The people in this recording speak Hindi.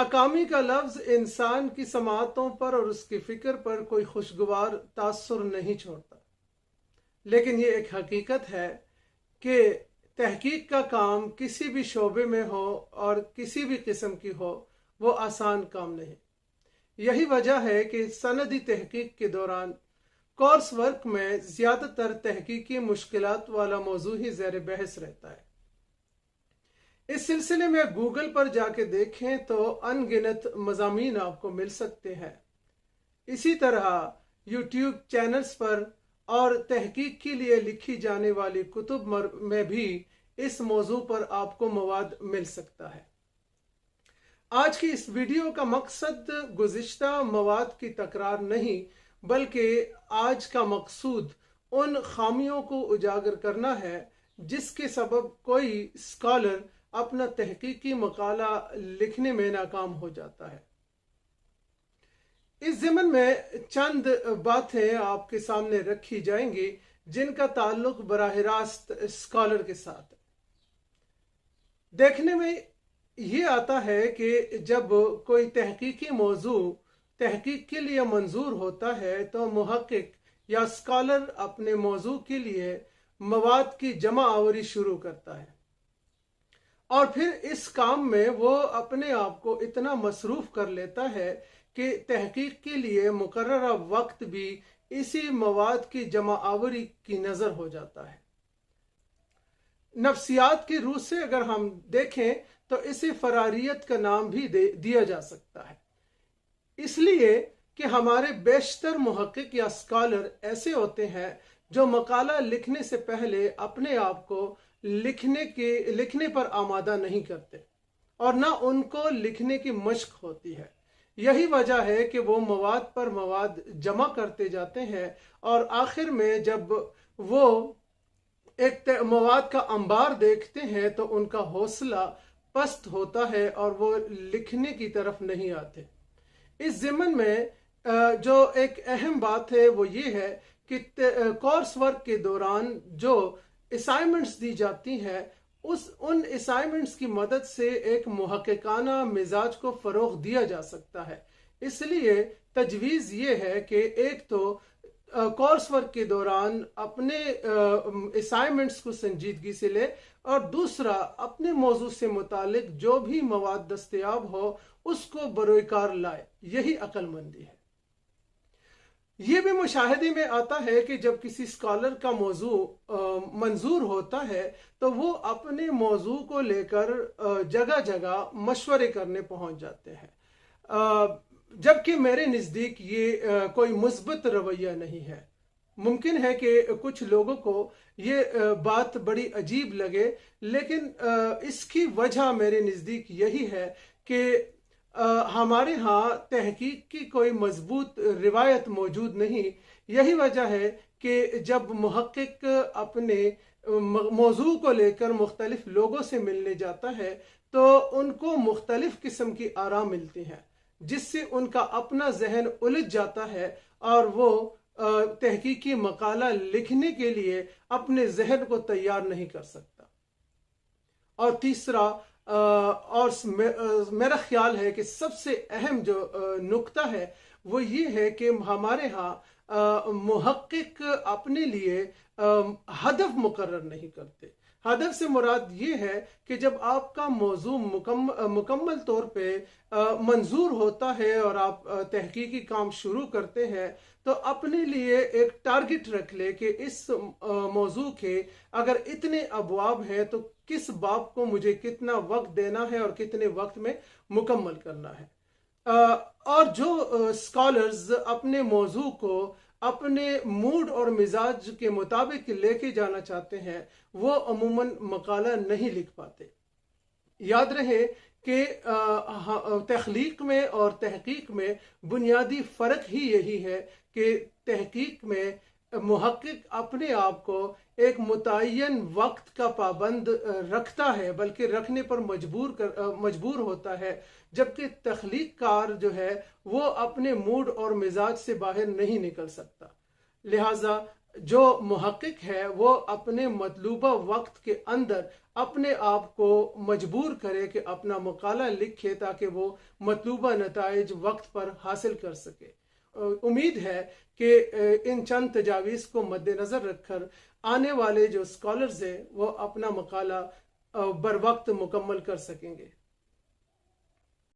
नाकामी का लफ्ज इंसान की समातों पर और उसकी फिक्र पर कोई खुशगवार तासुर नहीं छोड़ता, लेकिन ये एक हकीकत है कि तहकीक का काम किसी भी शोबे में हो और किसी भी किस्म की हो, वो आसान काम नहीं। यही वजह है कि सनदी तहकीक के दौरान कोर्स वर्क में ज़्यादातर तहकीकी मुश्किलात वाला मौजू ही ज़ेर बहस रहता है। इस सिलसिले में गूगल पर जाके देखें तो अनगिनत मज़ामीन आपको मिल सकते हैं। इसी तरह यूट्यूब चैनल्स पर और तहकीक के लिए लिखी जाने वाली कुतुब में भी इस मौजू पर आपको मवाद मिल सकता है। आज की इस वीडियो का मकसद गुज़िश्ता मवाद की तकरार नहीं, बल्कि आज का मकसूद उन खामियों को उजागर करना है जिसके सबब कोई स्कॉलर अपना तहकीकी मकाला लिखने में नाकाम हो जाता है। इस ज़मन में चंद बातें आपके सामने रखी जाएंगी जिनका ताल्लुक बराह रास्त स्कॉलर के साथ है। देखने में ये आता है कि जब कोई तहकीकी मौजू तहकीक के लिए मंजूर होता है तो मुहक्किक या स्कॉलर अपने मौजू के लिए मवाद की जमा आवरी शुरू करता है और फिर इस काम में वो अपने आप को इतना मसरूफ कर लेता है कि तहकीक के लिए मुकर्ररा वक्त भी इसी मवाद की जमा आवरी की नज़र हो जाता है। नफ्सियात की रूह से अगर हम देखें तो इसे फरारियत का नाम भी दिया जा सकता है, इसलिए कि हमारे बेशतर मुहक्किक या स्कॉलर ऐसे होते हैं जो मकाला लिखने से पहले अपने आप को लिखने पर आमादा नहीं करते और ना उनको लिखने की मश्क होती है। यही वजह है कि वो मवाद पर मवाद जमा करते जाते हैं और आखिर में जब वो एक मवाद का अंबार देखते हैं तो उनका हौसला पस्त होता है और वो लिखने की तरफ नहीं आते। इस ज़मन में जो एक अहम बात है वो ये है कि कोर्स वर्क के दौरान जो असाइनमेंट्स दी जाती हैं उन असाइनमेंट्स की मदद से एक मुहक्किकाना मिजाज को फ़रोग़ दिया जा सकता है। इसलिए तजवीज़ ये है कि एक तो कोर्स वर्क के दौरान अपने असाइनमेंट्स को संजीदगी से ले और दूसरा अपने मौजू से मुतालिक जो भी मवाद दस्तयाब हो उसको बरोकार लाए। यही अक्लमंदी है। ये भी मुशाहिदे में आता है कि जब किसी स्कॉलर का मौजू मंजूर होता है तो वो अपने मौजू को लेकर जगह जगह मशवरे करने पहुंच जाते हैं, जबकि मेरे नज़दीक ये कोई मुस्बत रवैया नहीं है। मुमकिन है कि कुछ लोगों को ये बात बड़ी अजीब लगे, लेकिन इसकी वजह मेरे नज़दीक यही है कि हमारे यहाँ तहकीक की कोई मजबूत रिवायत मौजूद नहीं। यही वजह है कि जब मुहक्किक अपने मौजू को लेकर मुख्तलिफ लोगों से मिलने जाता है तो उनको मुख्तलिफ किस्म की आरा मिलती हैं, जिससे उनका अपना जहन उलझ जाता है और वो तहकीकी मकाला लिखने के लिए अपने जहन को तैयार नहीं कर सकता। और तीसरा और मेरा ख्याल है कि सबसे अहम जो नुक्ता है वो ये है कि हमारे यहाँ मुहक्किक अपने लिए हदफ मुकर्रर नहीं करते। हदफ से मुराद ये है कि जब आपका मौजू मुकम्मल तौर पे मंजूर होता है और आप तहकीकी काम शुरू करते हैं तो अपने लिए एक टारगेट रख ले कि इस मौजू के अगर इतने अबवाब हैं तो किस बाब को मुझे कितना वक्त देना है और कितने वक्त में मुकम्मल करना है। और जो स्कॉलर्स अपने मौजू को अपने मूड और मिजाज के मुताबिक लेके जाना चाहते हैं वो अमूमन मकाला नहीं लिख पाते। याद रहे कि तख्लीक में और तहकीक में बुनियादी फ़र्क ही यही है कि तहकीक में मुहक्किक अपने आप को एक मुतय्यन वक्त का पाबंद रखता है, बल्कि रखने पर मजबूर होता है, जबकि तख्लीक कार जो है वो अपने मूड और मिजाज से बाहर नहीं निकल सकता। लिहाजा जो मुहक्किक है वो अपने मतलूबा वक्त के अंदर अपने आप को मजबूर करे कि अपना मकाला लिखे ताकि वो मतलूबा नताइज वक्त पर हासिल कर सके। उम्मीद है कि इन चंद तजावीज़ को मद्देनज़र रखकर आने वाले जो स्कॉलर्स हैं वो अपना मकाला बर वक्त मुकम्मल कर सकेंगे।